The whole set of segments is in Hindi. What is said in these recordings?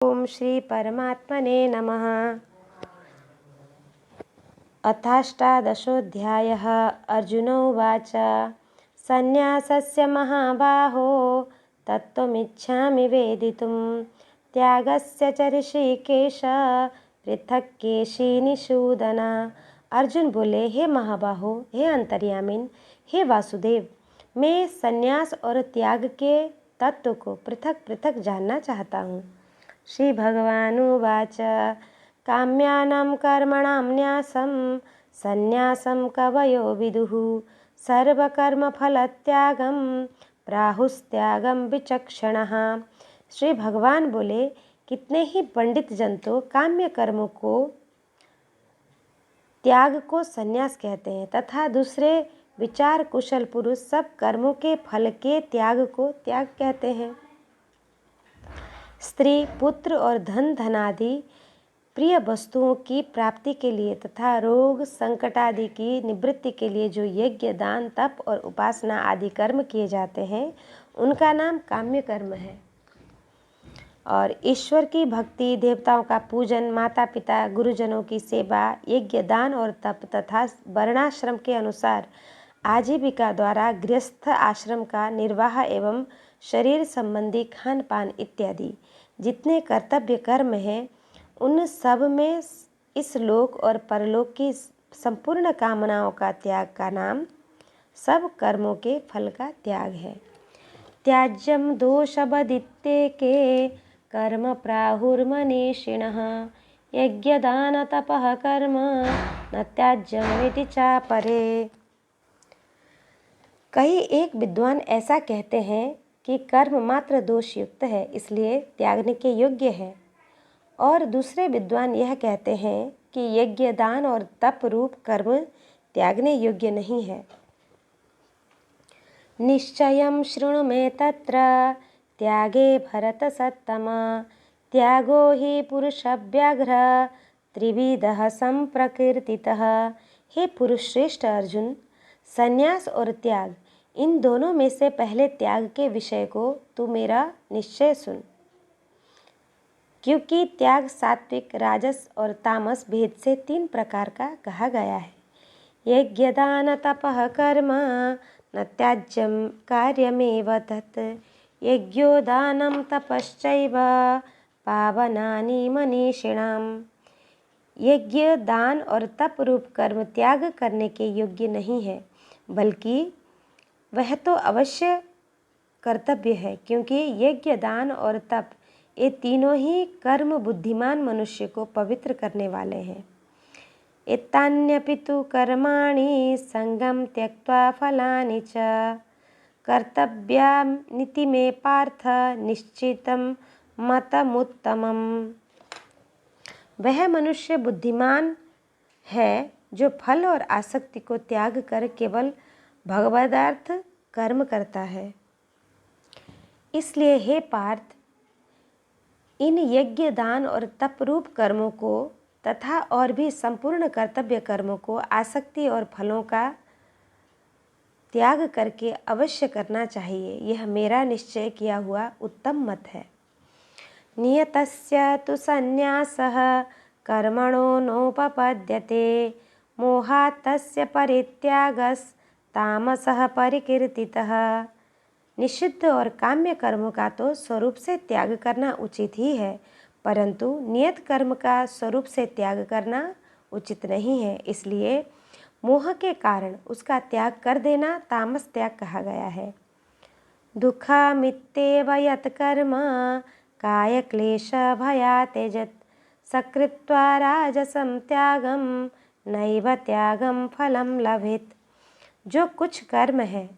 ओम श्री परमात्मने नमः। अथाष्टादशोऽध्यायः। अर्जुन उवाच सन्न्यासस्य महाबाहो तत्त्वमिच्छामि वेदितुं त्यागस्य च ऋषिकेश पृथक् केशिनिषूदन। अर्जुन बोले, हे महाबाहो, हे अंतर्यामिन, हे वासुदेव, मैं संन्यास और त्याग के तत्व को पृथक पृथक जानना चाहता हूँ। श्री भगवानुवाच काम्यानां कर्मणां न्यासं सन्न्यासं कवयो विदुः सर्वकर्मफलत्यागं प्राहुस्त्यागं विचक्षणः। श्री भगवान बोले, कितने ही पंडित जन तो काम्य कर्मों को त्याग को सन्यास कहते हैं तथा दूसरे विचार कुशल पुरुष सब कर्मों के फल के त्याग को त्याग कहते हैं। स्त्री, पुत्र और धन धनादि प्रिय वस्तुओं की प्राप्ति के लिए तथा रोग संकट आदि की निवृत्ति के लिए जो यज्ञ, दान, तप और उपासना आदि कर्म किए जाते हैं उनका नाम काम्य कर्म है। और ईश्वर की भक्ति, देवताओं का पूजन, माता पिता गुरुजनों की सेवा, यज्ञ, दान और तप तथा वर्णाश्रम के अनुसार आजीविका द्वारा गृहस्थ आश्रम का निर्वाह एवं शरीर संबंधी खान पान इत्यादि जितने कर्तव्य कर्म हैं उन सब में इस लोक और परलोक की संपूर्ण कामनाओं का त्याग का नाम सब कर्मों के फल का त्याग है। त्याज्यम दोषबदित्येके कर्म प्राहुर्मनीषिणः यज्ञदान तपः कर्म न त्याज्यमिति चापरे। कई एक विद्वान ऐसा कहते हैं कि कर्म मात्र दोष युक्त है, इसलिए त्यागने के योग्य है, और दूसरे विद्वान यह कहते हैं कि यज्ञ, दान और तप रूप कर्म त्यागने योग्य नहीं है। निश्चयं शृणु मे तत्र त्यागे भरतसत्तमा त्यागो हि पुरुषव्याघ्र त्रिविधः संप्रकीर्तितः। हे पुरुष श्रेष्ठ अर्जुन, संन्यास और त्याग इन दोनों में से पहले त्याग के विषय को तू मेरा निश्चय सुन, क्योंकि त्याग सात्विक, राजस और तामस भेद से 3 प्रकार का कहा गया है। यज्ञ, दान, तपः कर्म न त्याज्यम कार्यमेव तत् यज्ञो दानं तपश्चैव पावनानि मनीषिणाम्। यज्ञ, दान और तप रूप कर्म त्याग करने के योग्य नहीं है, बल्कि वह तो अवश्य कर्तव्य है, क्योंकि यज्ञ, दान और तप ये तीनों ही कर्म बुद्धिमान मनुष्य को पवित्र करने वाले हैं। एतान्यपि तु कर्माणि संगं त्यक्त्वा फलानि च कर्तव्यानिति मे पार्थ निश्चितं मतमुत्तमम्। वह मनुष्य बुद्धिमान है जो फल और आसक्ति को त्याग कर केवल भगवदार्थ कर्म करता है। इसलिए हे पार्थ, इन यज्ञ, दान और तप रूप कर्मों को तथा और भी संपूर्ण कर्तव्य कर्मों को आसक्ति और फलों का त्याग करके अवश्य करना चाहिए। यह मेरा निश्चय किया हुआ उत्तम मत है। नियतस्य तु संन्यासः कर्मणो नोपपद्यते मोहात् तस्य परित्यागस्तामसः परिकीर्तितः। निषिद्ध और काम्य कर्मों का तो स्वरूप से त्याग करना उचित ही है, परंतु नियत कर्म का स्वरूप से त्याग करना उचित नहीं है, इसलिए मोह के कारण उसका त्याग कर देना तामस त्याग कहा गया है। दुःखमित्येव यत् कर्म काय क्लेश भया त्यजत् सकृत्वा राजसं त्यागं नैव त्यागं फलं लभेत्। जो कुछ कर्म है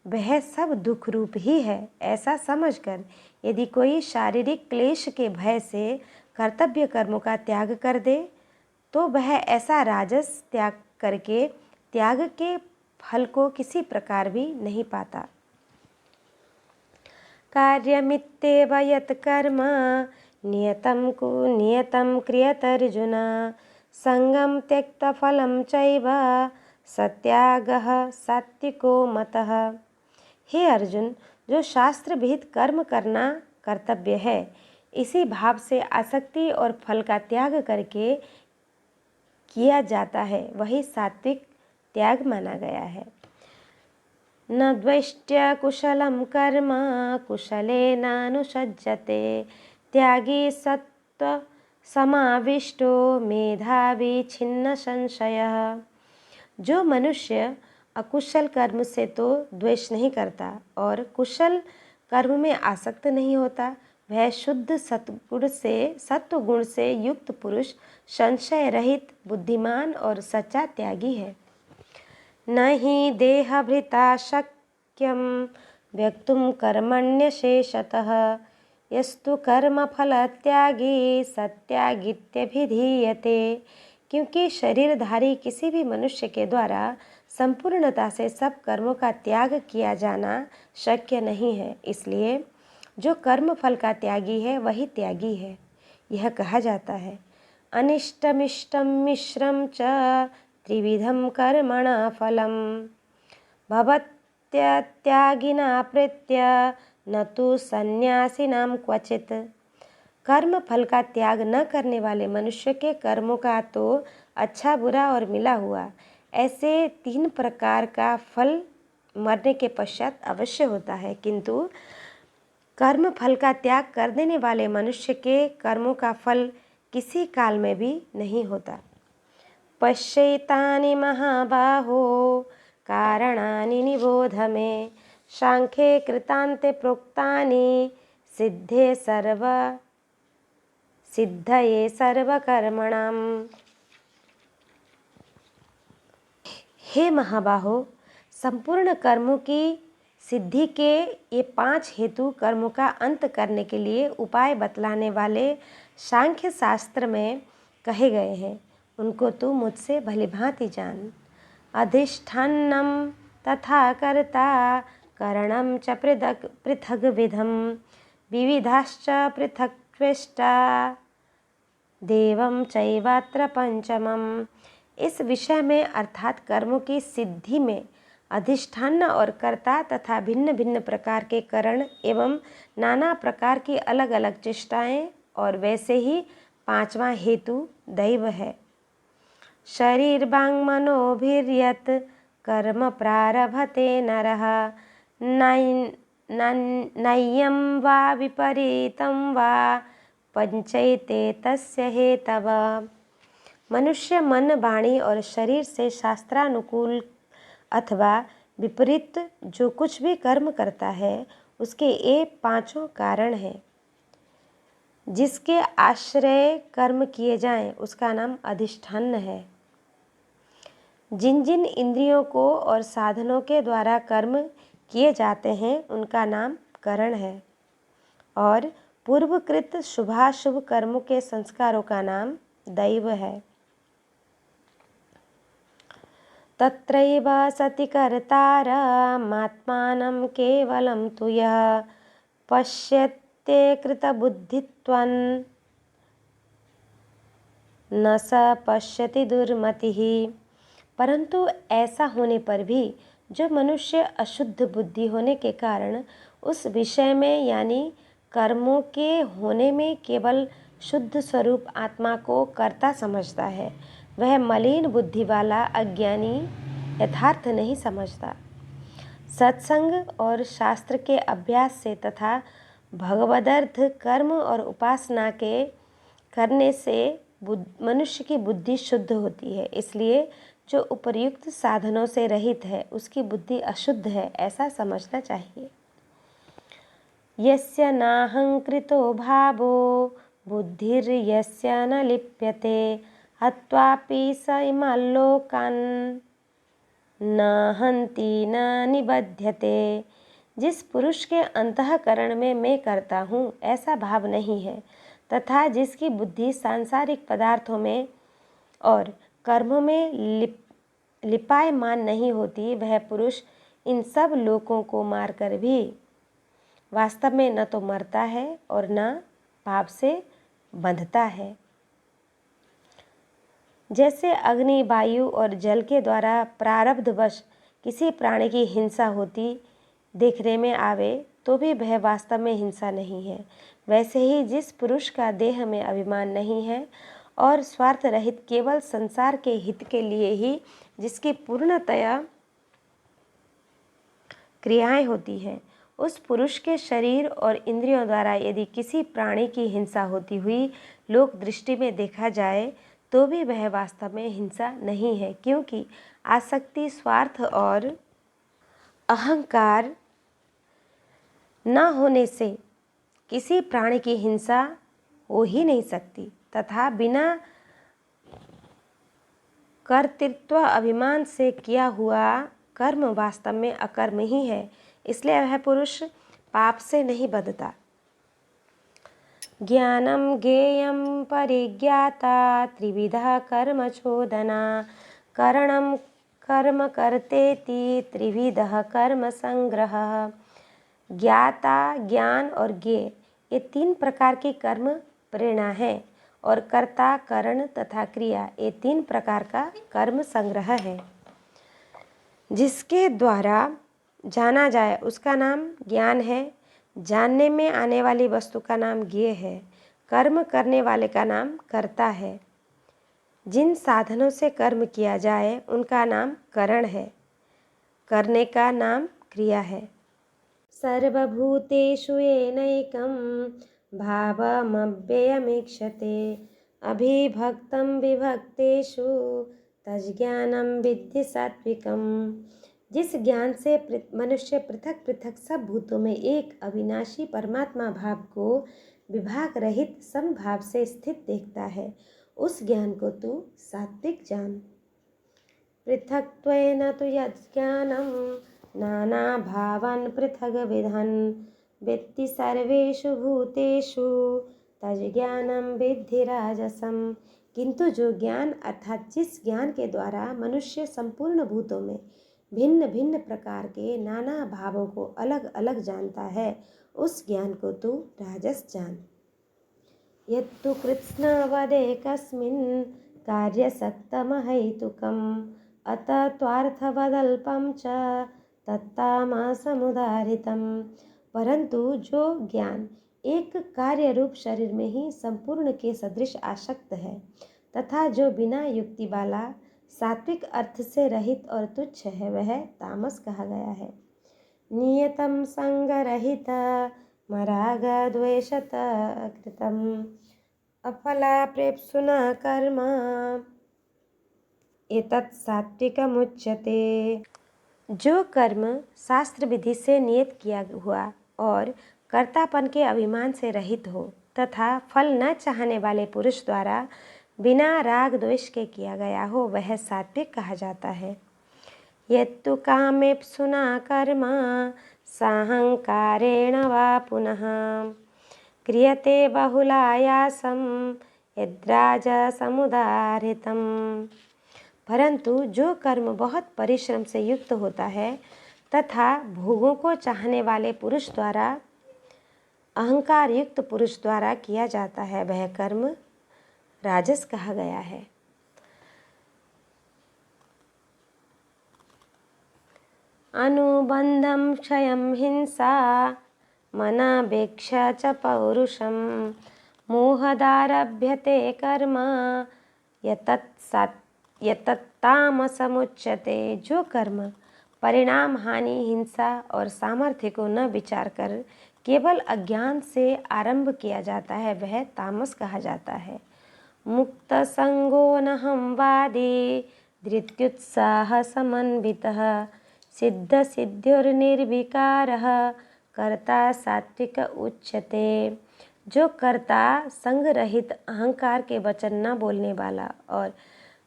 वह सब दुख रूप ही है, ऐसा समझकर यदि कोई शारीरिक क्लेश के भय से कर्तव्य कर्मों का त्याग कर दे तो वह ऐसा राजस त्याग करके त्याग के फल को किसी प्रकार भी नहीं पाता। कार्यमित्येव यत् कर्म नियतं क्रियत अर्जुन संगं त्यक्त्वा फलं चैव सत्यागः सात्विको मतः। हे अर्जुन, जो शास्त्र विहित कर्म करना कर्तव्य है, इसी भाव से आसक्ति और फल का त्याग करके किया जाता है, वही सात्विक त्याग माना गया है। न द्वेष्ट्य कुशलं कर्म कुशलेनानुसज्जते त्यागी सत्व समाविष्टो मेधावी छिन्न संशयः। जो मनुष्य अकुशल कर्म से तो द्वेष नहीं करता और कुशल कर्म में आसक्त नहीं होता, वह शुद्ध सत्व गुण से युक्त पुरुष संशय रहित बुद्धिमान और सच्चा त्यागी है। न हि देहभृता शक्यं व्यक्तुं कर्मण्यशेषतः यस्तु कर्मफल त्यागी सत्यागित्यभिधीयते। क्योंकि शरीरधारी किसी भी मनुष्य के द्वारा संपूर्णता से सब कर्मों का त्याग किया जाना शक्य नहीं है, इसलिए जो कर्म फल का त्यागी है वही त्यागी है। यह कहा जाता है, अनिष्टमिष्टं मिश्रं च त्रिविधं कर्मणा फलम भवत्यत्यागिना प्रीत्य न तो सन्यासिनां क्वचित। कर्म फल का त्याग न करने वाले मनुष्य के कर्मों का तो अच्छा बुरा और मिला हुआ ऐसे 3 प्रकार का फल मरने के पश्चात अवश्य होता है, किंतु कर्म फल का त्याग कर देने वाले मनुष्य के कर्मों का फल किसी काल में भी नहीं होता। पश्यैतानि महाबाहो कारणानि निबोध मे सांख्ये कृतान्ते प्रोक्तानि सिद्धये सर्वकर्मणाम। हे महाबाहो, संपूर्ण कर्मों की सिद्धि के ये 5 हेतु कर्मों का अंत करने के लिए उपाय बतलाने वाले सांख्य शास्त्र में कहे गए हैं, उनको तू मुझसे भलीभांति जान। अधिष्ठानम तथा कर्ता करणम च पृथग विधम विविधाश्च पृथक त्वेष्टा देवम चैवात्र पंचमम। इस विषय में अर्थात कर्मों की सिद्धि में अधिष्ठान और कर्ता तथा भिन्न भिन्न प्रकार के करण एवं नाना प्रकार की अलग अलग चेष्टाएं और वैसे ही 5वां हेतु दैव है। शरीरवाङ् मनोभिर्यत् कर्म प्रारभते नरः नय्यं वा विपरीतं वा पंचैते तस्य हेतवः। मनुष्य मन, वाणी और शरीर से शास्त्रानुकूल अथवा विपरीत जो कुछ भी कर्म करता है उसके ये 5 कारण हैं। जिसके आश्रय कर्म किए जाएं उसका नाम अधिष्ठान है। जिन जिन इंद्रियों को और साधनों के द्वारा कर्म किए जाते हैं उनका नाम करण है, और पूर्वकृत शुभाशुभ कर्मों के संस्कारों का नाम दैव है। तत्रैव सति कर्तारमात्मानं केवलं तु यः पश्यत्ते कृतबुद्धित्वं न स पश्यति दुर्मतिः। परंतु ऐसा होने पर भी जो मनुष्य अशुद्ध बुद्धि होने के कारण उस विषय में यानी कर्मों के होने में केवल शुद्ध स्वरूप आत्मा को कर्ता समझता है, वह मलिन बुद्धि वाला अज्ञानी यथार्थ नहीं समझता। सत्संग और शास्त्र के अभ्यास से तथा भगवदर्थ कर्म और उपासना के करने से मनुष्य की बुद्धि शुद्ध होती है, इसलिए जो उपर्युक्त साधनों से रहित है उसकी बुद्धि अशुद्ध है ऐसा समझना चाहिए। यस्य नाहंकृतो भावो बुद्धिर्यस्य न लिप्यते हत्वापि स इमाल्लोकान् न हन्ति न निबध्यते। जिस पुरुष के अंतःकरण में मैं करता हूँ ऐसा भाव नहीं है तथा जिसकी बुद्धि सांसारिक पदार्थों में और कर्मों में लिपायमान नहीं होती, वह पुरुष इन सब लोकों को मारकर भी वास्तव में न तो मरता है और न पाप से बंधता है। जैसे अग्नि, वायु और जल के द्वारा प्रारब्धवश किसी प्राणी की हिंसा होती देखने में आवे तो भी वह वास्तव में हिंसा नहीं है। वैसे ही जिस पुरुष का देह में अभिमान नहीं है और स्वार्थ रहित केवल संसार के हित के लिए ही जिसकी पूर्णतया क्रियाएं होती हैं, उस पुरुष के शरीर और इंद्रियों द्वारा यदि किसी प्राणी की हिंसा होती हुई लोक दृष्टि में देखा जाए तो भी वह वास्तव में हिंसा नहीं है, क्योंकि आसक्ति, स्वार्थ और अहंकार न होने से किसी प्राणी की हिंसा हो ही नहीं सकती तथा बिना कर्तृत्व अभिमान से किया हुआ कर्म वास्तव में अकर्म ही है, इसलिए वह पुरुष पाप से नहीं बंधता। ज्ञानम ज्ञेयम परिज्ञाता त्रिविधा कर्म चोदना करणम कर्म कर्तेति त्रिविधः कर्म संग्रह। ज्ञाता, ज्ञान और ज्ञेय ये 3 प्रकार की कर्म प्रेरणा है और कर्ता, करण तथा क्रिया ये 3 प्रकार का कर्म संग्रह है। जिसके द्वारा जाना जाए उसका नाम ज्ञान है, जानने में आने वाली वस्तु का नाम ज्ञेय है, कर्म करने वाले का नाम कर्ता है, जिन साधनों से कर्म किया जाए उनका नाम करण है, करने का नाम क्रिया है। सर्वभूतेषु येनैकं भावमव्ययमीक्षते अभिभक्तं विभक्तेषु तज्ज्ञानं विद्धि सात्विकम्। जिस ज्ञान से मनुष्य पृथक पृथक सब भूतों में एक अविनाशी परमात्मा भाव को विभाग रहित समभाव से स्थित देखता है, उस ज्ञान को तू सात्विक जान। पृथक्त्वेन तु यज्ज्ञानं नाना भावान् पृथग् विधन् वेत्ति सर्वेषु भूतेषु तज्ज्ञानं विद्धि राजसम्। किंतु जो ज्ञान अर्थात जिस ज्ञान के द्वारा मनुष्य संपूर्ण भूतों में भिन्न भिन्न प्रकार के नाना भावों को अलग अलग जानता है, उस ज्ञान को तू राजस जान। यत्तु कृत्स्नवदेकस्मिन् कार्यसक्तमहैतुकम् अतत्वार्थवदल्पं च तत्तामसमुदाहृतम्। परंतु जो ज्ञान एक कार्य रूप शरीर में ही संपूर्ण के सदृश आसक्त है तथा जो बिना युक्ति वाला सात्विक अर्थ से रहित और तुच्छ है, वह तामस कहा गया है। नियतम संगरहित मराग द्वेषत कृतम अफला प्रेप्सुना कर्म एतत् सात्विकमुच्यते। जो कर्म शास्त्र विधि से नियत किया हुआ और कर्तापन के अभिमान से रहित हो तथा फल न चाहने वाले पुरुष द्वारा बिना राग द्वेष के किया गया हो, वह सात्विक कहा जाता है। यत्तु कामेप्सुना कर्म साहंकारेण वा पुनः क्रियते बहुलायासं यद्राजसमुदाहृतं। परंतु जो कर्म बहुत परिश्रम से युक्त होता है तथा भोगों को चाहने वाले पुरुष द्वारा अहंकार युक्त पुरुष द्वारा किया जाता है, वह कर्म राजस कहा गया है। अनुबंधम क्षयं हिंसा मनापेक्षा च पौरुषम मोहदारभ्यते कर्म यतत्तामसमुच्यते। जो कर्म परिणाम, हानि, हिंसा और सामर्थ्य को न विचार कर केवल अज्ञान से आरंभ किया जाता है, वह तामस कहा जाता है। मुक्त संगो नहं वादी धृत्युत्साह समन्वितः सिद्ध सिद्धिर्निर्विकारः कर्ता सात्विक उच्यते। जो कर्ता संग रहित अहंकार के वचन न बोलने वाला और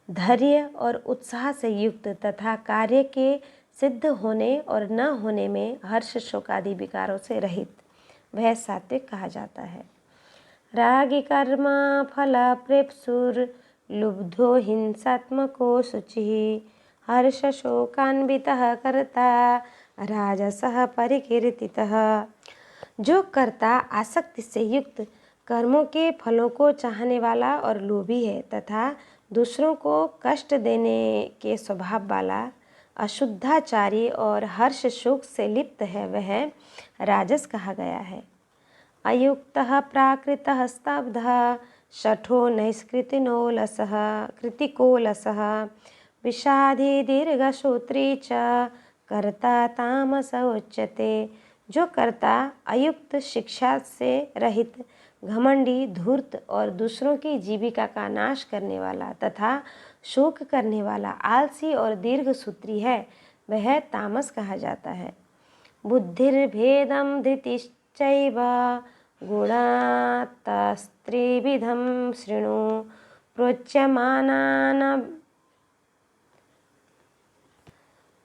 धैर्य और उत्साह से युक्त तथा कार्य के सिद्ध होने और न होने में हर्ष शोकादि विकारों से रहित, वह सात्विक कहा जाता है। रागी कर्म फल प्रेप्सुर लुब्धो हिंसात्मको शुचि हर्ष शोकान्वितः कर्ता राजसः परिकीर्तितः। जो कर्ता आसक्ति से युक्त कर्मों के फलों को चाहने वाला और लोभी है तथा दूसरों को कष्ट देने के स्वभाव वाला अशुद्धाचारी और हर्ष शोक से लिप्त है वह राजस कहा गया है। अयुक्तः प्राकृतः स्तब्धः शठो नैष्कृतिनोलसः कृतिकोलसः विषादी दीर्घसूत्री च कर्ता तामस उच्यते। जो कर्ता अयुक्त, शिक्षा से रहित, घमंडी, धूर्त और दूसरों की जीविका का नाश करने वाला तथा शोक करने वाला, आलसी और दीर्घसूत्री है वह तामस कहा जाता है। बुद्धिर्भेदं धृतिश्चैव गुणास्तस्त्रिविधं शृणु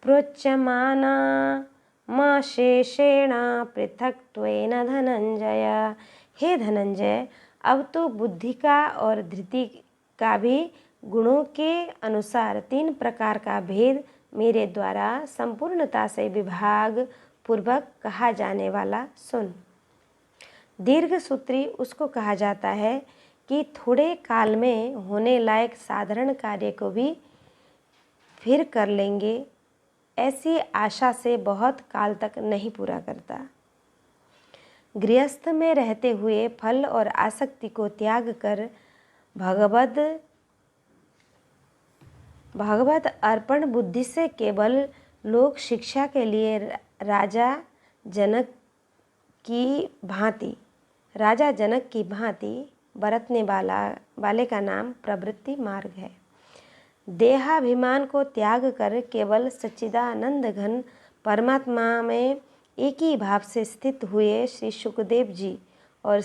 प्रोच्यमानामशेषेण पृथक्त्वेन धनंजय। हे धनंजय, अब तो बुद्धि का और धृति का भी गुणों के अनुसार 3 प्रकार का भेद मेरे द्वारा संपूर्णता से विभाग पूर्वक कहा जाने वाला सुन। दीर्घसूत्री उसको कहा जाता है कि थोड़े काल में होने लायक साधारण कार्य को भी फिर कर लेंगे, ऐसी आशा से बहुत काल तक नहीं पूरा करता। गृहस्थ में रहते हुए फल और आसक्ति को त्याग कर भगवत अर्पण बुद्धि से केवल लोक शिक्षा के लिए राजा जनक की भांति बरतने वाले का नाम प्रवृत्ति मार्ग है। देहाभिमान को त्याग कर केवल सच्चिदानंद घन परमात्मा में एक ही भाव से स्थित हुए श्री शुकदेव जी और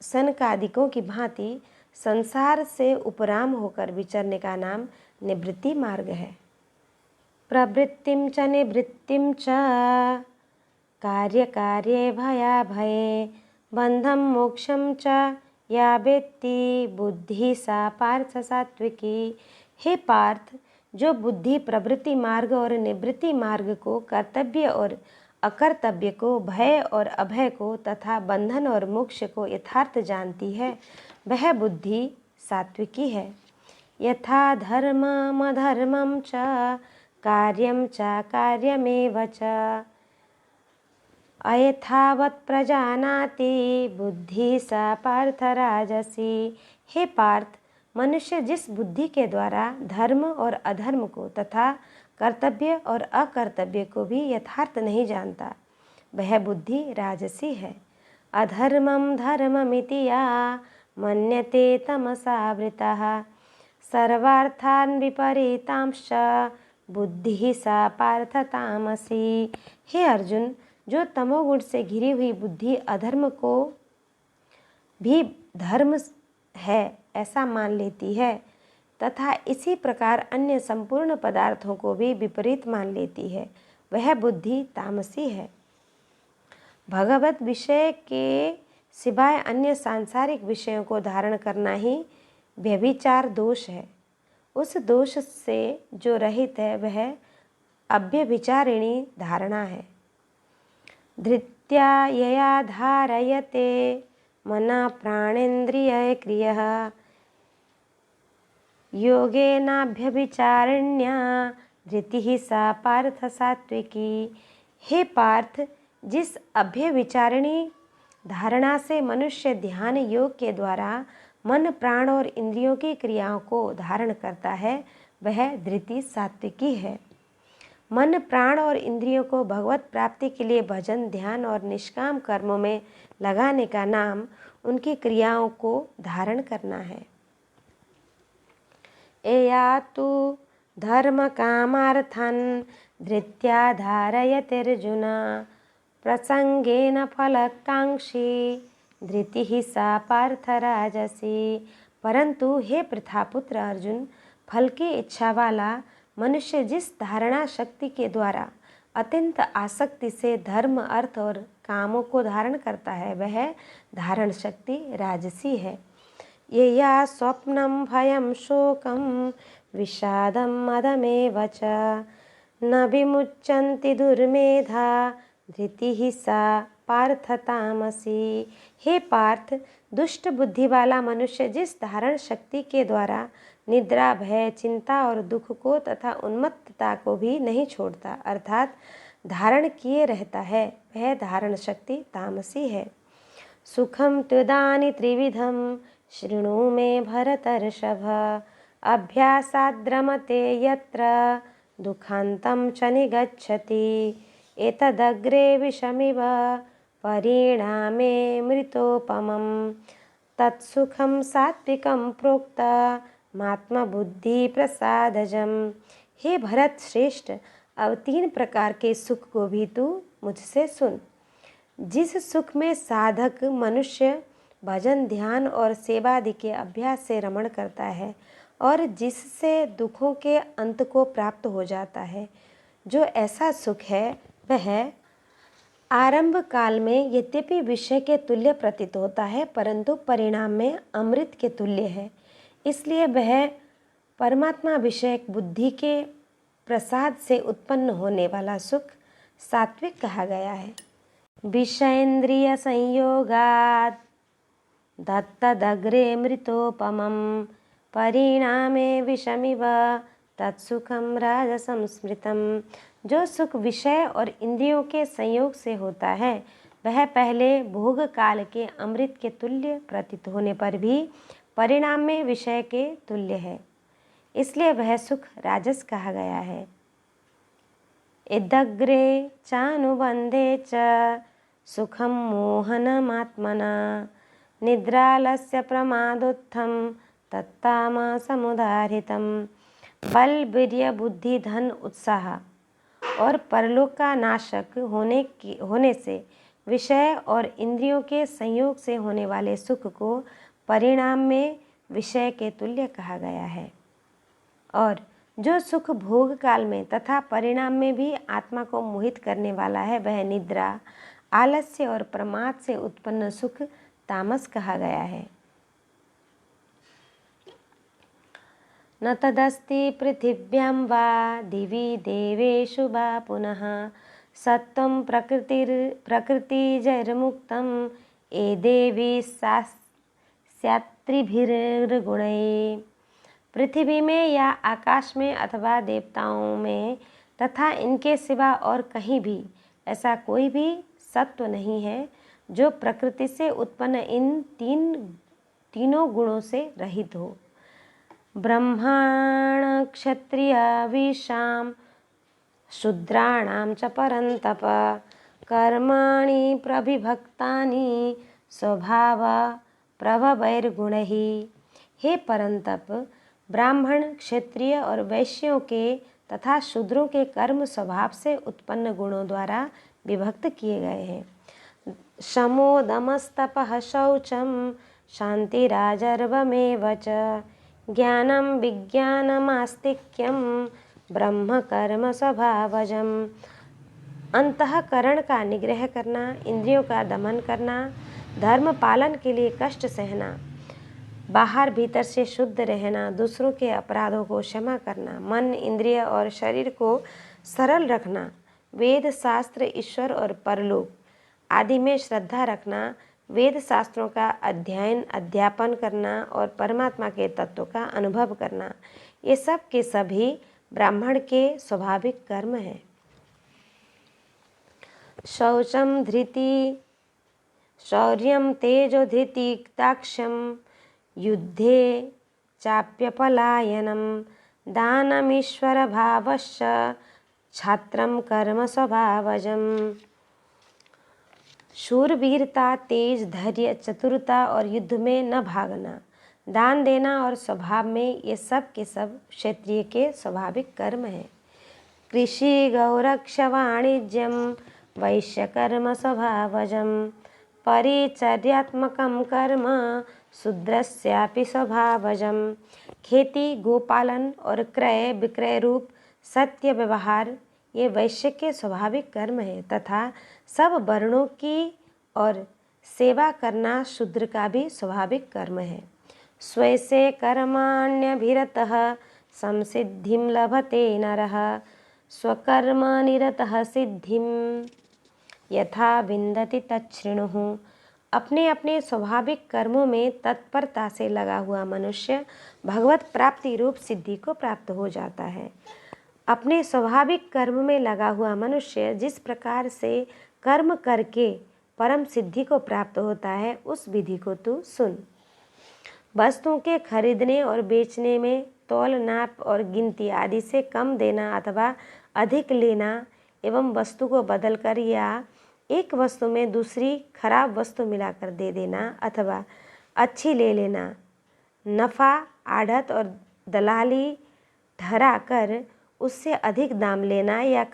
सनकादिकों की भांति संसार से उपराम होकर विचरने का नाम निवृत्ति मार्ग है। प्रवृत्तिं च निवृत्तिं च कार्य कार्ये भया भये बंधम मोक्षम च या वेत्ति बुद्धि सा पार्थ सात्विकी। हे पार्थ, जो बुद्धि प्रवृत्ति मार्ग और निवृत्ति मार्ग को, कर्तव्य और अकर्तव्य को, भय और अभय को तथा बंधन और मोक्ष को यथार्थ जानती है, वह बुद्धि सात्विकी है। यथा धर्ममधर्मं च कार्यं च कार्यमेव च अयथावत् प्रजानाति बुद्धि सा पार्थ राजसी। हे पार्थ, मनुष्य जिस बुद्धि के द्वारा धर्म और अधर्म को तथा कर्तव्य और अकर्तव्य को भी यथार्थ नहीं जानता, वह बुद्धि राजसी है। अधर्मं धर्ममिति या मन्यते तमसावृतः सर्वार्थान् विपरीतांश्च बुद्धि सा पार्थ तामसी। हे अर्जुन, जो तमोगुण से घिरी हुई बुद्धि अधर्म को भी धर्म है ऐसा मान लेती है तथा इसी प्रकार अन्य संपूर्ण पदार्थों को भी विपरीत मान लेती है, वह बुद्धि तामसी है। भगवत विषय के सिवाय अन्य सांसारिक विषयों को धारण करना ही व्यभिचार दोष है। उस दोष से जो रहित है वह अव्यभिचारिणी धारणा है। धृत्या यया धारयते मना प्राणेन्द्रिय क्रियः योगेनाभ्यभिचारिण्या धृतिः सा पार्थ सात्विकी। हे पार्थ, जिस अभ्यविचारिणी धारणा से मनुष्य ध्यान योग के द्वारा मन, प्राण और इंद्रियों की क्रियाओं को धारण करता है, वह धृति सात्विकी है। मन, प्राण और इंद्रियों को भगवत प्राप्ति के लिए भजन, ध्यान और निष्काम कर्मों में लगाने का नाम उनकी क्रियाओं को धारण करना है। एया तु धर्म कामार्थान् धृत्या धारयतेर्जुन प्रसंगेन फलकांक्षी धृतिः सा पार्थ राजसी। परंतु हे प्रथापुत्र अर्जुन, फल की इच्छा वाला मनुष्य जिस धारणा शक्ति के द्वारा अत्यंत आसक्ति से धर्म, अर्थ और कामों को धारण करता है, वह धारण शक्ति राजसी है। ये या स्वप्नम भयम शोकम विषादम मदमेव च न विमुच्यन्ति दुर्मेधा धृतिः सा पार्थ तामसी। हे पार्थ, दुष्ट बुद्धि वाला मनुष्य जिस धारण शक्ति के द्वारा निद्रा, भय, चिंता और दुख को तथा उन्मत्तता को भी नहीं छोड़ता अर्थात धारण किए रहता है, वह धारण शक्ति तामसी है। सुखम त्वदानि त्रिविधम शृणु मे भरतर्षभ, अभ्यासाद्रमते यत्र दुःखान्तं च निगच्छति, एतदग्रे विषमिव परिणामे मृतोपमं, तत्सुखं सात्विकं प्रोक्तमात्मबुद्धि प्रसादजम। हे भरत श्रेष्ठ, अब 3 प्रकार के सुख को भी तू मुझसे सुन। जिस सुख में साधक मनुष्य भजन, ध्यान और सेवादि के अभ्यास से रमण करता है और जिससे दुखों के अंत को प्राप्त हो जाता है, जो ऐसा सुख है वह आरंभ काल में यद्यपि विषय के तुल्य प्रतीत होता है परंतु परिणाम में अमृत के तुल्य है। इसलिए वह परमात्मा विषयक बुद्धि के प्रसाद से उत्पन्न होने वाला सुख सात्विक कहा गया है। विषयेन्द्रिय संयोगात् दत्तदग्रे मृतोपमं, परिणामे विषमिव तत्सुखम राजसं स्मृतम्। जो सुख विषय और इंद्रियों के संयोग से होता है वह पहले भोग काल के अमृत के तुल्य प्रतीत होने पर भी परिणाम में विषय के तुल्य है, इसलिए वह सुख राजस कहा गया है। इदग्रे चानुबंधे च सुखम मोहनमात्मना, निद्रालस्य प्रमादोत्थम तत्तामसमुदाहृतम्। बल, वीर्य, बुद्धि, धन, उत्साह और परलोक का नाशक होने से विषय और इंद्रियों के संयोग से होने वाले सुख को परिणाम में विषय के तुल्य कहा गया है। और जो सुख भोग काल में तथा परिणाम में भी आत्मा को मोहित करने वाला है वह निद्रा, आलस्य और प्रमाद से उत्पन्न सुख तामस कहा गया है। न तदस्ति पृथिव्यां वा दिवि देवेषु वा पुनः, सत्वं प्रकृतिजैर्मुक्तं ये देवी स्यात्रिभिर्गुणैः। पृथ्वी में या आकाश में अथवा देवताओं में तथा इनके सिवा और कहीं भी ऐसा कोई भी सत्व नहीं है जो प्रकृति से उत्पन्न इन तीनों गुणों से रहित हो। ब्रह्माण क्षत्रिय विशाम शूद्राणां च परन्तप, कर्माणि प्रविभक्तानि स्वभाव प्रभवैर्गुणैः। हे परंतप, ब्राह्मण, क्षत्रिय और वैश्यों के तथा शूद्रों के कर्म स्वभाव से उत्पन्न गुणों द्वारा विभक्त किए गए हैं। शमो दमस्तपः शौचम शांतिराजर्वमेव च, ज्ञानम विज्ञानमास्तिक्यम ब्रह्म कर्म स्वभावजम। अंतःकरण का निग्रह करना, इंद्रियों का दमन करना, धर्म पालन के लिए कष्ट सहना, बाहर भीतर से शुद्ध रहना, दूसरों के अपराधों को क्षमा करना, मन, इंद्रिय और शरीर को सरल रखना, वेद शास्त्र, ईश्वर और परलोक आदि में श्रद्धा रखना, वेद शास्त्रों का अध्ययन अध्यापन करना और परमात्मा के तत्व का अनुभव करना, ये सब के सभी ब्राह्मण के स्वाभाविक कर्म हैं। शौचम धृति शौर्यम तेजो धृति दाक्ष्यम, युद्धे चाप्यपलायनम, दानमीश्वर भावश्च छात्रम कर्म स्वभावजम। शूरवीरता, तेज, धैर्य, चतुरता और युद्ध में न भागना, दान देना और स्वभाव में ये सब के सब क्षत्रिय के स्वाभाविक कर्म हैं। कृषि गौरक्ष वाणिज्यम वैश्यकर्म स्वभावजम, परिचर्यात्मकं कर्म शूद्रस्यापि स्वभावजम। खेती, गोपालन और क्रय विक्रय रूप सत्य व्यवहार ये वैश्य के स्वाभाविक कर्म है तथा सब वर्णों की और सेवा करना शूद्र का भी स्वाभाविक कर्म है। स्वैसे कर्माण्यभिरतः संसिद्धिं लभते नरः, स्वकर्मनिरतः सिद्धिं यथा विन्दति तच्छृणुः। अपने अपने स्वाभाविक कर्मों में तत्परता से लगा हुआ मनुष्य भगवत प्राप्ति रूप सिद्धि को प्राप्त हो जाता है। अपने स्वाभाविक कर्म में लगा हुआ मनुष्य जिस प्रकार से कर्म करके परम सिद्धि को प्राप्त होता है, उस विधि को तू सुन। वस्तुओं के खरीदने और बेचने में तौल, नाप और गिनती आदि से कम देना अथवा अधिक लेना एवं वस्तु को बदलकर या एक वस्तु में दूसरी खराब वस्तु मिलाकर दे देना अथवा अच्छी ले लेना, नफ़ा, आढ़त और दलाली ठहरा कर उससे अधिक दाम लेना या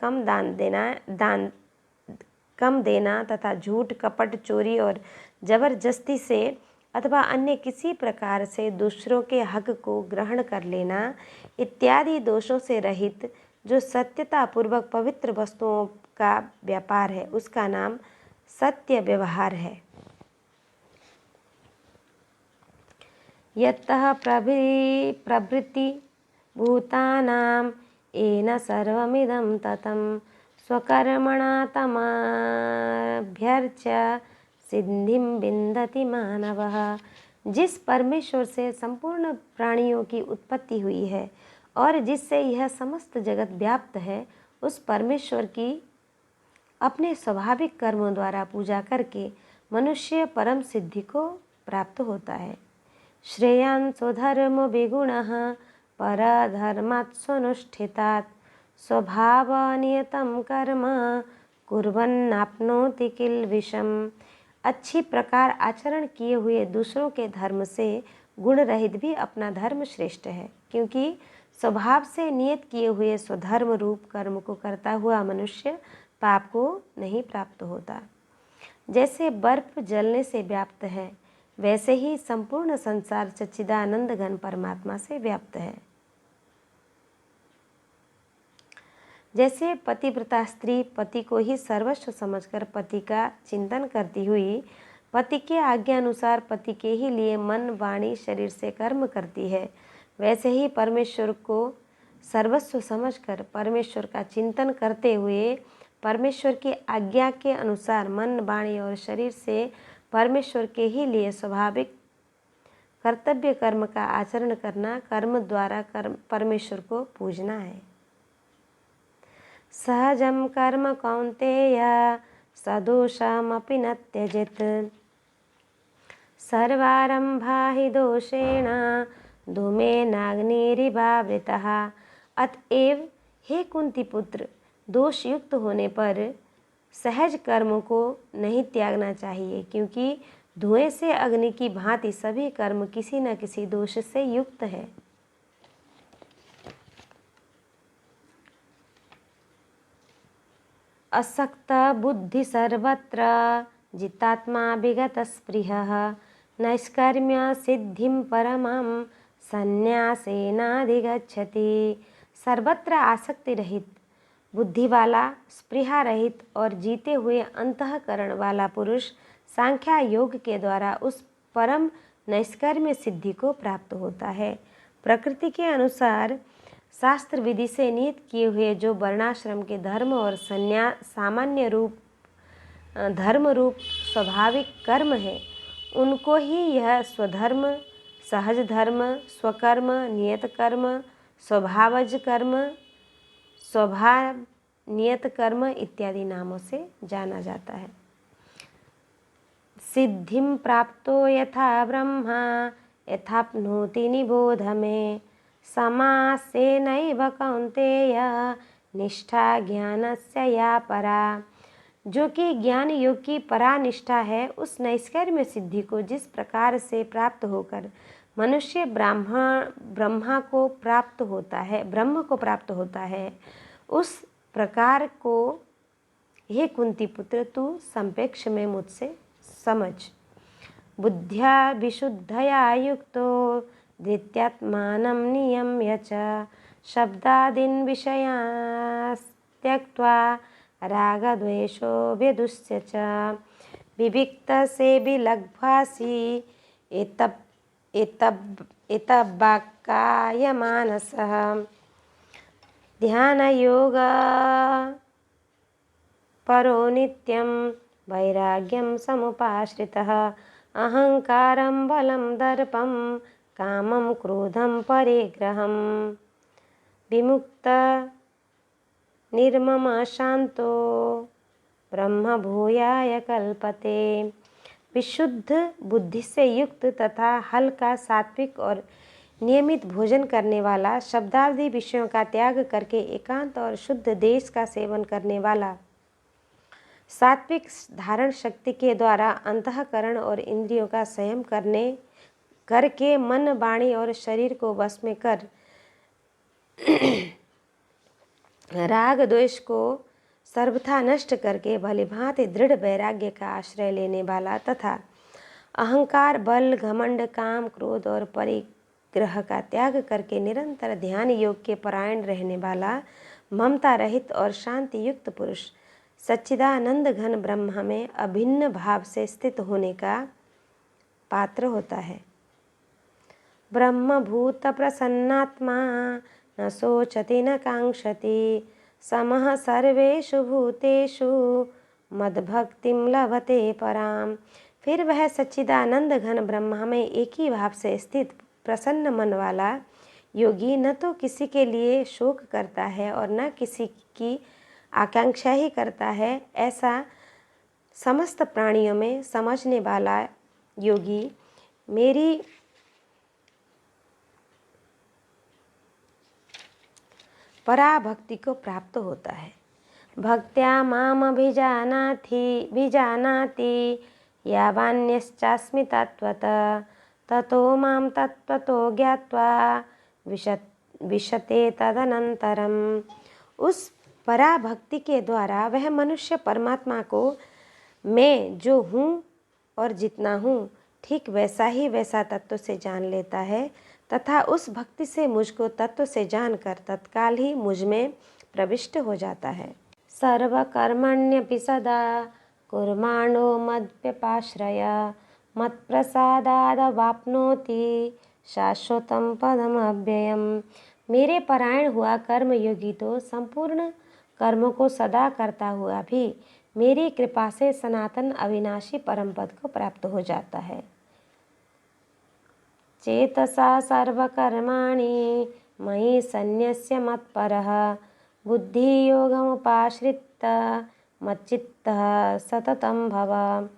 कम देना तथा झूठ, कपट, चोरी और जबरदस्ती से अथवा अन्य किसी प्रकार से दूसरों के हक को ग्रहण कर लेना इत्यादि दोषों से रहित जो सत्यता पूर्वक पवित्र वस्तुओं का व्यापार है, उसका नाम सत्य व्यवहार है। यतः प्रवृत्ति भूतानां येन सर्वमिदं ततं स्वकर्मणा तमभ्यर्च्य सिद्धिं विन्दति मानवः। जिस परमेश्वर से संपूर्ण प्राणियों की उत्पत्ति हुई है और जिससे यह समस्त जगत व्याप्त है, उस परमेश्वर की अपने स्वाभाविक कर्मों द्वारा पूजा करके मनुष्य परम सिद्धि को प्राप्त होता है। श्रेयान् स्वधर्म विगुणः परधर्मात् स्वनुष्ठितात् स्वभावनियतं कर्म कुर्वन्नाप्नोति किल्बिषम्। अच्छी प्रकार आचरण किए हुए दूसरों के धर्म से गुण रहित भी अपना धर्म श्रेष्ठ है, क्योंकि स्वभाव से नियत किए हुए स्वधर्म रूप कर्म को करता हुआ मनुष्य पाप को नहीं प्राप्त होता। जैसे बर्फ जलने से व्याप्त है, वैसे ही संपूर्ण संसार सच्चिदानंद घन परमात्मा से व्याप्त है। जैसे पतिव्रता स्त्री पति को ही सर्वस्व समझकर पति का चिंतन करती हुई पति के आज्ञा अनुसार पति के ही लिए मन, वाणी, शरीर से कर्म करती है, वैसे ही परमेश्वर को सर्वस्व समझकर परमेश्वर का चिंतन करते हुए परमेश्वर की आज्ञा के अनुसार मन, वाणी और शरीर से परमेश्वर के ही लिए स्वाभाविक कर्तव्य कर्म का आचरण करना, कर्म द्वारा परमेश्वर को पूजना है। सहजं कर्म कौन्तेय सदोषमपि न त्यजेत् सर्वारंभा हि दोषेण धूमेनाग्निरिवावृतः। अतएव हे कुंती पुत्र, दोष युक्त होने पर सहज कर्म को नहीं त्यागना चाहिए, क्योंकि धुएं से अग्नि की भांति सभी कर्म किसी न किसी दोष से युक्त है। असक्त बुद्धि सर्वत्र जितात्मा विगत स्पृहः नैष्कर्म्य सिद्धिं परमं संन्यासेनाधिगच्छति। सर्वत्र आसक्ति रहित, बुद्धि वाला, स्पृहा रहित और जीते हुए अंतःकरण वाला पुरुष सांख्या योग के द्वारा उस परम नैष्कर्म्य सिद्धि को प्राप्त होता है। प्रकृति के अनुसार शास्त्र विधि से नियत किए हुए जो वर्णाश्रम के धर्म और सामान्य रूप धर्म रूप स्वाभाविक कर्म है, उनको ही यह स्वधर्म, सहज धर्म, स्वकर्म, नियत कर्म, स्वभावज कर्म, स्वभाव नियत कर्म इत्यादि नामों से जाना जाता है। सिद्धिं प्राप्तो यथा ब्रह्मा यथाप्नोति निबोध मे समासेनैव कौन्तेय निष्ठा ज्ञानस्य या परा। जो कि ज्ञान योग की परा निष्ठा है, उस नैष्कर्म्य सिद्धि को जिस प्रकार से प्राप्त होकर मनुष्य ब्रह्म को प्राप्त होता है, उस प्रकार को हे कुंती पुत्र तू संपेक्ष में मुझसे समझ। बुद्ध्या विशुद्धया युक्तो धृत्यात्मानं नियम्य च शब्दादीन् विषयान् त्यक्त्वा रागद्वेषो विदुष्य च विविक्त से विलग्भासी एतब्बाक्काय मानसः ध्यान योग परो नित्यं वैराग्यं समुपाश्रितः अहंकारं बलं दर्पं कामं क्रोधं परिग्रहं विमुक्त निर्मम शांतो ब्रह्म भूयाय कल्पते। विशुद्ध बुद्धि से युक्त तथा हल्का, सात्विक और नियमित भोजन करने वाला, शब्दावधि विषयों का त्याग करके एकांत और शुद्ध देश का सेवन करने वाला, सात्विक धारण शक्ति के द्वारा अंतःकरण और इंद्रियों का संयम करके मन, वाणी और शरीर को वश में कर राग द्वेष को सर्वथा नष्ट करके भली भांति दृढ़ वैराग्य का आश्रय लेने वाला तथा अहंकार, बल, घमंड, काम, क्रोध और परिग्रह का त्याग करके निरंतर ध्यान योग के परायण रहने वाला, ममता रहित और शांति युक्त पुरुष सच्चिदानंद घन ब्रह्म में अभिन्न भाव से स्थित होने का पात्र होता है। ब्रह्मभूत प्रसन्नात्मा न शोचति न कांक्षति समः सर्वेषु भूतेषु मद्भक्तिं लभते पराम। फिर वह सच्चिदानंद घन ब्रह्म में एक ही भाव से स्थित प्रसन्न मन वाला योगी न तो किसी के लिए शोक करता है और न किसी की आकांक्षा ही करता है, ऐसा समस्त प्राणियों में समझने वाला योगी मेरी पराभक्ति को प्राप्त होता है। भक्त्या माम विजानाति यावान्यश्चास्मि तत्त्वतः ततो माम तत्त्वतो ज्ञात्वा विशते तदनंतरम। उस पराभक्ति के द्वारा वह मनुष्य परमात्मा को मैं जो हूँ और जितना हूँ ठीक वैसा तत्व से जान लेता है तथा उस भक्ति से मुझको तत्व से जानकर तत्काल ही मुझ में प्रविष्ट हो जाता है। सर्वकर्मण्यपि सदा कुर्माणो मद्व्यपाश्रय मत्प्रसादादवाप्नोति शाश्वतं पदम अव्ययम। मेरे परायण हुआ कर्म योगी तो संपूर्ण कर्मों को सदा करता हुआ भी मेरी कृपा से सनातन अविनाशी परम पद को प्राप्त हो जाता है। चेतसा सर्वकर्माणि मयि सन्न्यस्य मत्परः बुद्धियोगमुपाश्रित्य मच्चित्तः सततं भव।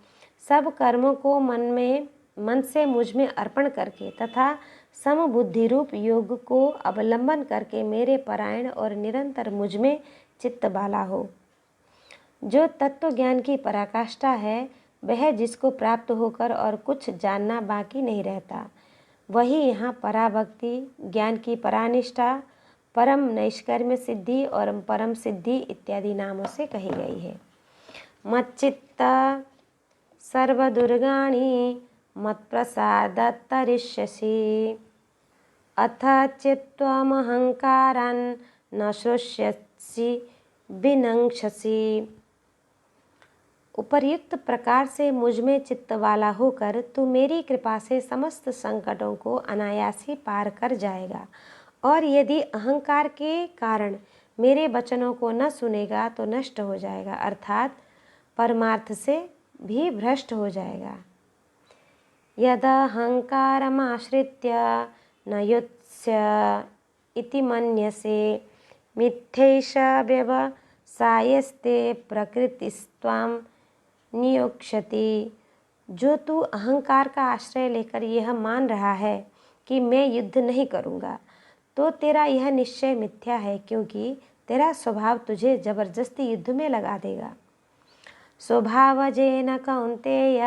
सब कर्मों को मन से मुझ में अर्पण करके तथा समबुद्धि रूप योग को अवलंबन करके मेरे परायण और निरंतर मुझ में चित्त वाला हो। जो तत्व ज्ञान की पराकाष्ठा है वह जिसको प्राप्त होकर और कुछ जानना बाकी नहीं रहता, वही यहाँ पराभक्ति, ज्ञान की परानिष्ठा, परम नैष्कर्म्य सिद्धि और परम सिद्धि इत्यादि नामों से कही गई है। मच्चित्त सर्वदुर्गाणि मत्प्रसादात्तरिष्यसि अथ चित्त्वमहंकारान् न श्रोष्यसि विनङ्क्षसि। उपर्युक्त प्रकार से मुझ में चित्त वाला होकर तू मेरी कृपा से समस्त संकटों को अनायास ही पार कर जाएगा, और यदि अहंकार के कारण मेरे वचनों को न सुनेगा तो नष्ट हो जाएगा, अर्थात परमार्थ से भी भ्रष्ट हो जाएगा। यदहंकारमाश्रित्य न युत्स्य इति मन्यसे मिथ्यैष व्यवसायस्ते प्रकृतिस्त्वां नियोक्ष्यति। जो तू अहंकार का आश्रय लेकर यह मान रहा है कि मैं युद्ध नहीं करूँगा, तो तेरा यह निश्चय मिथ्या है, क्योंकि तेरा स्वभाव तुझे जबरदस्ती युद्ध में लगा देगा। स्वभावजेन कौन्तेय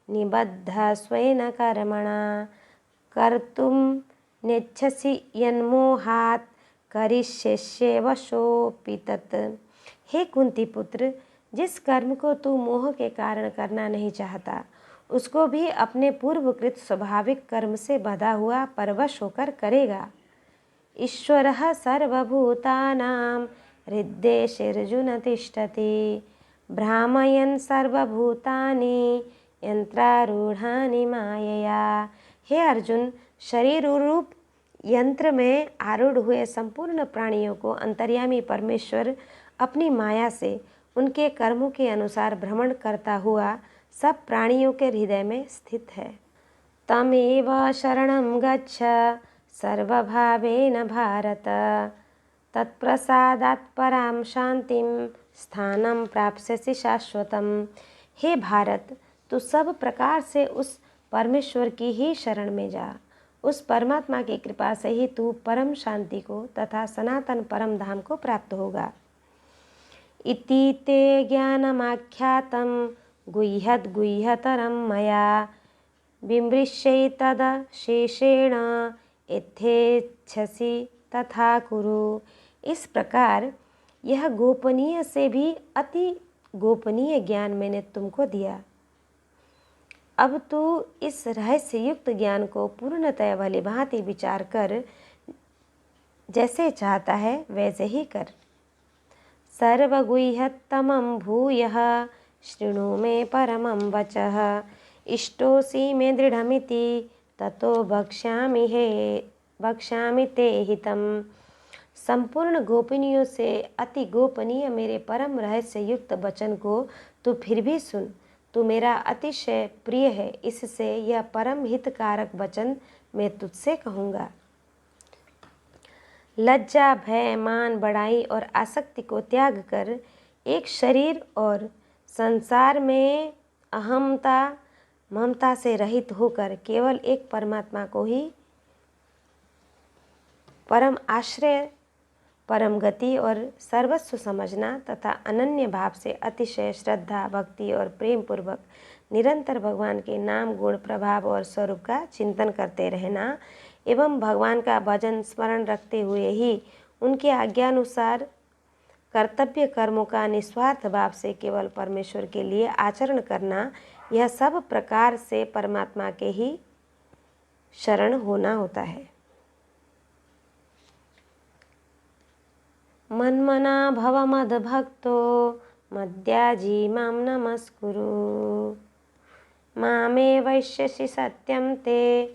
निबद्ध स्वेन कर्मणा कर्तुं नेच्छसि यन्मोहात् करिष्यसि वशोऽपि तत्। हे कुंती पुत्र, जिस कर्म को तू मोह के कारण करना नहीं चाहता, उसको भी अपने पूर्वकृत स्वाभाविक कर्म से बंधा हुआ परवश होकर करेगा। ईश्वरः सर्वभूतानां हृद्देशेऽर्जुन तिष्ठति भ्रामयन् सर्वभूतानि यंत्रारूढ़ानि मायया। हे अर्जुन, शरीर रूप यंत्र में आरूढ़ हुए संपूर्ण प्राणियों को अंतर्यामी परमेश्वर अपनी माया से उनके कर्मों के अनुसार भ्रमण करता हुआ सब प्राणियों के हृदय में स्थित है। तमेव शरणं गच्छ सर्वभावेन भारत, तत्प्रसादात् परां शांतिं स्थानं प्राप्स्यसि शाश्वतम्। हे भारत, तू सब प्रकार से उस परमेश्वर की ही शरण में जा। उस परमात्मा की कृपा से ही तू परम शांति को तथा सनातन परम धाम को प्राप्त होगा। इति ते ज्ञानमाख्यातं गुह्यतरं मया, विमृश्यैतदशेषेण यथेच्छसि तथा कुरु। इस प्रकार यह गोपनीय से भी अति गोपनीय ज्ञान मैंने तुमको दिया। अब तू इस रहस्य युक्त ज्ञान को पूर्णतः भली भांति विचार कर, जैसे चाहता है वैसे ही कर। सर्वगुह्यतमं भूयः शृणु मे परमं वचः, इष्टोऽसि मे दृढमिति ततो वक्ष्यामि ते हितम्। संपूर्ण गोपनीयों से अति गोपनीय मेरे परम रहस्य युक्त वचन को तू फिर भी सुन। तू मेरा अतिशय प्रिय है, इससे यह परम हितकारक वचन मैं तुझसे कहूँगा। लज्जा, भय, मान, बड़ाई और आसक्ति को त्याग कर एक शरीर और संसार में अहमता ममता से रहित होकर केवल एक परमात्मा को ही परम आश्रय, परम गति और सर्वस्व समझना तथा अनन्य भाव से अतिशय श्रद्धा, भक्ति और प्रेम पूर्वक निरंतर भगवान के नाम, गुण, प्रभाव और स्वरूप का चिंतन करते रहना एवं भगवान का भजन स्मरण रखते हुए ही उनके आज्ञानुसार कर्तव्य कर्मों का निस्वार्थ भाव से केवल परमेश्वर के लिए आचरण करना, यह सब प्रकार से परमात्मा के ही शरण होना होता है। मन्मना भव मद्भक्तो मद्याजी मां नमस्कुरु, मामे वैश्यसि सत्यं ते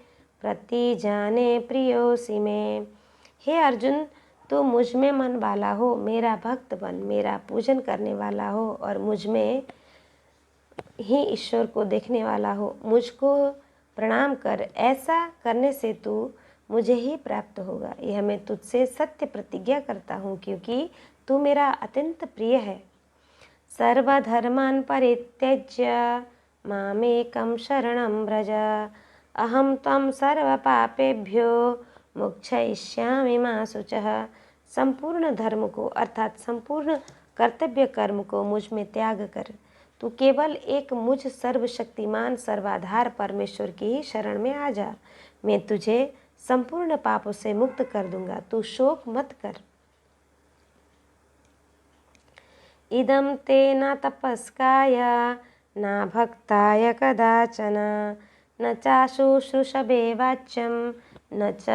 प्रतिजाने प्रियोऽसि मे। हे अर्जुन, तू मुझ में मन वाला हो, मेरा भक्त बन, मेरा पूजन करने वाला हो और मुझ में ही ईश्वर को देखने वाला हो। मुझको प्रणाम कर, ऐसा करने से तू मुझे ही प्राप्त होगा। यह मैं तुझसे सत्य प्रतिज्ञा करता हूँ, क्योंकि तू मेरा अत्यंत प्रिय है। सर्वधर्मान् परित्यज्य मामेकं शरणं व्रज, अहं त्वं सर्वपापेभ्यो मोक्षयिष्यामि मा शुचः। संपूर्ण धर्म को अर्थात संपूर्ण कर्तव्य कर्म को मुझ में त्याग कर तू केवल एक मुझ सर्वशक्तिमान सर्वाधार परमेश्वर की ही शरण में आ जा। मैं तुझे संपूर्ण पापों से मुक्त कर दूंगा, तू शोक मत कर। इदं ते न तपस्काय न भक्ताय कदाचन, न चाशुश्रूषवे वाच्यं न च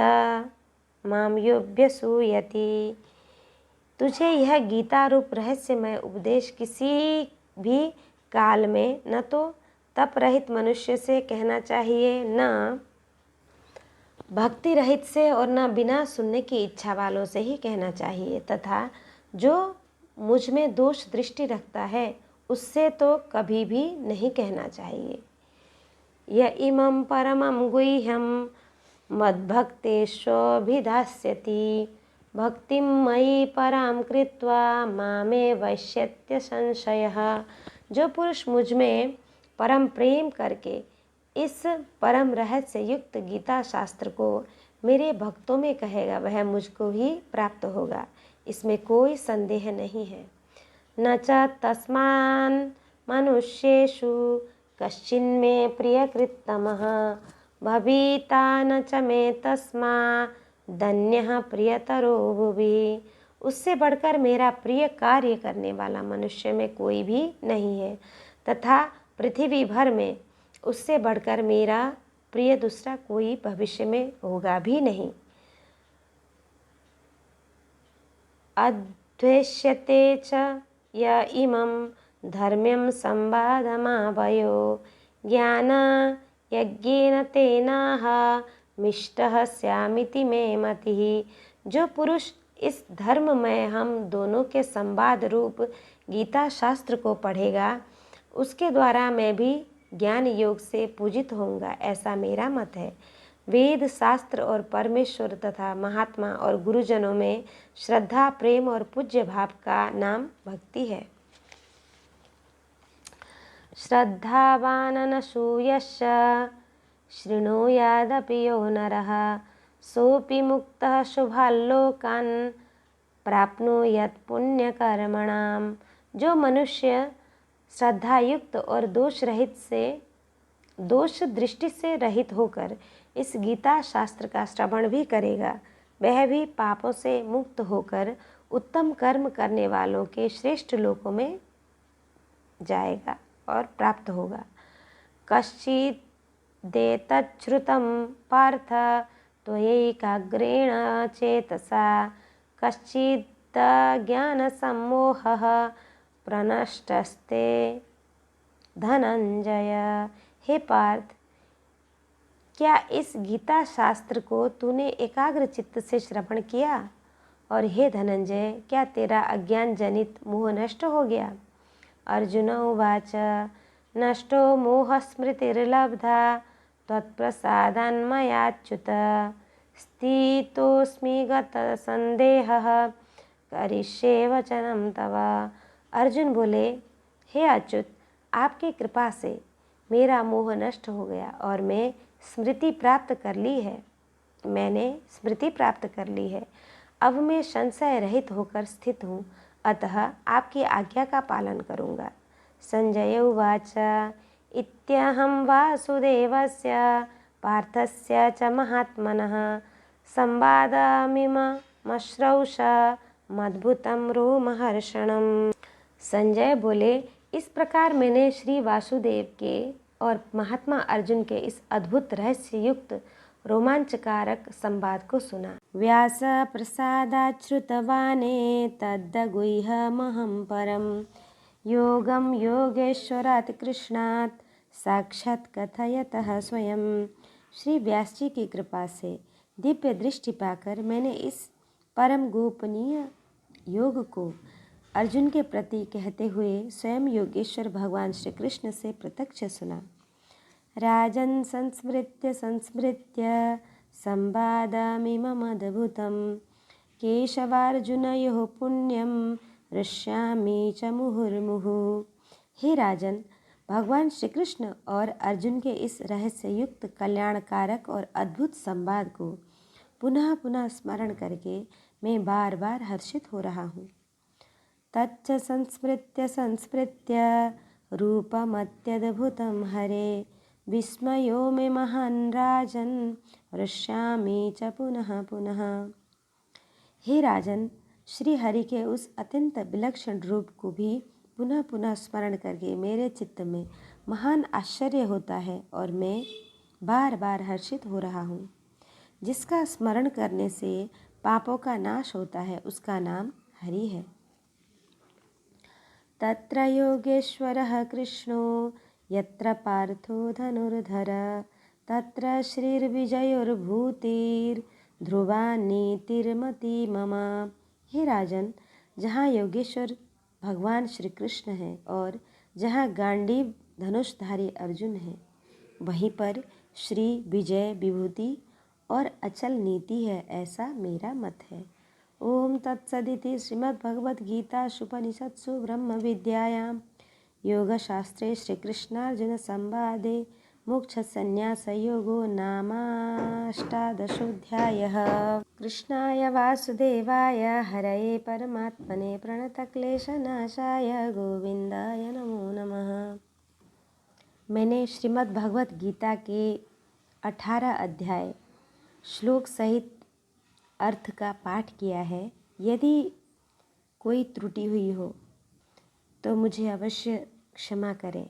मां योऽभ्यसूयति। तुझे यह गीता रूप रहस्यमय उपदेश किसी भी काल में न तो तप रहित मनुष्य से कहना चाहिए, न भक्ति रहित से और न बिना सुनने की इच्छा वालों से ही कहना चाहिए, तथा जो मुझ में दोष दृष्टि रखता है उससे तो कभी भी नहीं कहना चाहिए। य इमं परमं गुह्यं मद्भक्तेष्वभिधास्यति, भक्तिं मयि परां कृत्वा मामे वैश्यत्य संशयः। जो पुरुष मुझ में परम प्रेम करके इस परम रहस्य युक्त गीता शास्त्र को मेरे भक्तों में कहेगा, वह मुझको ही प्राप्त होगा, इसमें कोई संदेह नहीं है। न च तस्मान् मनुष्येषु कश्चिन्मे प्रियकृत्तमः, भविता न च मे तस्मादन्यः प्रियतरो भुवि। उससे बढ़कर मेरा प्रिय कार्य करने वाला मनुष्य में कोई भी नहीं है, तथा पृथ्वी भर में उससे बढ़कर मेरा प्रिय दूसरा कोई भविष्य में होगा भी नहीं। अद्वेष्यते च य इमं धर्म्यं संवादमावयो, ज्ञान यज्ञेन तेनाह मिष्टः स्यामिति मे मतिः। जो पुरुष इस धर्म में हम दोनों के संवाद रूप गीता शास्त्र को पढ़ेगा उसके द्वारा मैं भी ज्ञान योग से पूजित होऊंगा, ऐसा मेरा मत है। वेद शास्त्र और परमेश्वर तथा महात्मा और गुरुजनों में श्रद्धा, प्रेम और पूज्य भाव का नाम भक्ति है। श्रद्धावाननसूयश्च शृणुयादपि यो नरः सोऽपि मुक्तः शुभाल्लोकान् प्राप्नुयात् पुण्यकर्मणाम्। जो मनुष्य श्रद्धायुक्त और दोष दृष्टि से रहित होकर इस गीता शास्त्र का श्रवण भी करेगा, वह भी पापों से मुक्त होकर उत्तम कर्म करने वालों के श्रेष्ठ लोकों में जाएगा और प्राप्त होगा। कश्चिदेतच्छ्रुतं पार्थ त्वयैकाग्रेण चेतसा कश्चिदज्ञानसम्मोहः प्रनष्टस्ते धनंजय। हे पार्थ, क्या इस गीता शास्त्र को तूने एकाग्र चित्त से श्रवण किया? और हे धनंजय, क्या तेरा अज्ञान जनित मोह नष्ट हो गया? अर्जुन उवाच नष्टो मोहस्मृतिर्लब्धा त्वत्प्रसादान्मयाच्युत स्थितोऽस्मि गतसन्देहः करिष्ये वचनं तव। अर्जुन बोले, हे अच्युत, आपकी कृपा से मेरा मोह नष्ट हो गया और मैंने स्मृति प्राप्त कर ली है। अब मैं संशय रहित होकर स्थित हूँ, अतः आपकी आज्ञा का पालन करूँगा। संजय उवाच इत्यहं वासुदेवस्य पार्थस्य च महात्मनः संवादमिममश्रौष मद्भुतं रोमहर्षणम्। संजय बोले, इस प्रकार मैंने श्री वासुदेव के और महात्मा अर्जुन के इस अद्भुत रहस्य युक्त रोमांचकारक संवाद को सुना। व्यास प्रसादात् श्रुतवाने तद्गुह्यमहं परम योगम योगेश्वरात् कृष्णात् साक्षात् कथयतः स्वयं। श्री व्यास जी की कृपा से दिव्य दृष्टि पाकर मैंने इस परम गोपनीय योग को अर्जुन के प्रति कहते हुए स्वयं योगेश्वर भगवान श्री कृष्ण से प्रत्यक्ष सुना। राजन् संस्मृत्य संवादमिममद्भुतं केशवार्जुनयोः पुण्यं हृष्यामि च मुहुर्मुहुः। हे राजन, भगवान श्री कृष्ण और अर्जुन के इस रहस्य युक्त कल्याणकारक और अद्भुत संवाद को पुनः पुनः स्मरण करके मैं बार बार हर्षित हो रहा हूँ। तच्च संस्मृत्य रूपमत्यद्भुतं हरे विस्मयो मे महान् राजन् हृष्यामि च पुनः पुनः। हे राजन, श्री हरि के उस अत्यंत विलक्षण रूप को भी पुनः पुनः स्मरण करके मेरे चित्त में महान आश्चर्य होता है और मैं बार बार हर्षित हो रहा हूँ। जिसका स्मरण करने से पापों का नाश होता है उसका नाम हरि है। तत्र योगेश्वरः कृष्णो यत्र पार्थो धनुर्धर तत्र श्रीर्विजयोर्भूतिर्ध्रुवा नीतिर्मति मम। हे राजन, जहाँ योगेश्वर भगवान श्री कृष्ण है और जहाँ गांडीव धनुषधारी अर्जुन है, वहीं पर श्री विजय विभूति और अचल नीति है, ऐसा मेरा मत है। ओम तत्सदिति श्रीमद्भगवद्गीतासूपनिषत्सु ब्रह्म विद्यायां योगशास्त्रे श्रीकृष्णार्जुन संवादे मोक्षसंन्यासयोगो नामाष्टादशोऽध्यायः। कृष्णाय वासुदेवाय हरये परमात्मने प्रणतक्लेशनाशाय गोविन्दाय नमो नमः। मैंने श्रीमद् भगवत गीता के 18 अध्याय श्लोक सहित अर्थ का पाठ किया है। यदि कोई त्रुटि हुई हो तो मुझे अवश्य क्षमा करें।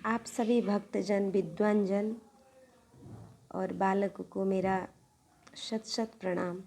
आप सभी भक्तजन, विद्वान जन और बालक को मेरा शत शत प्रणाम।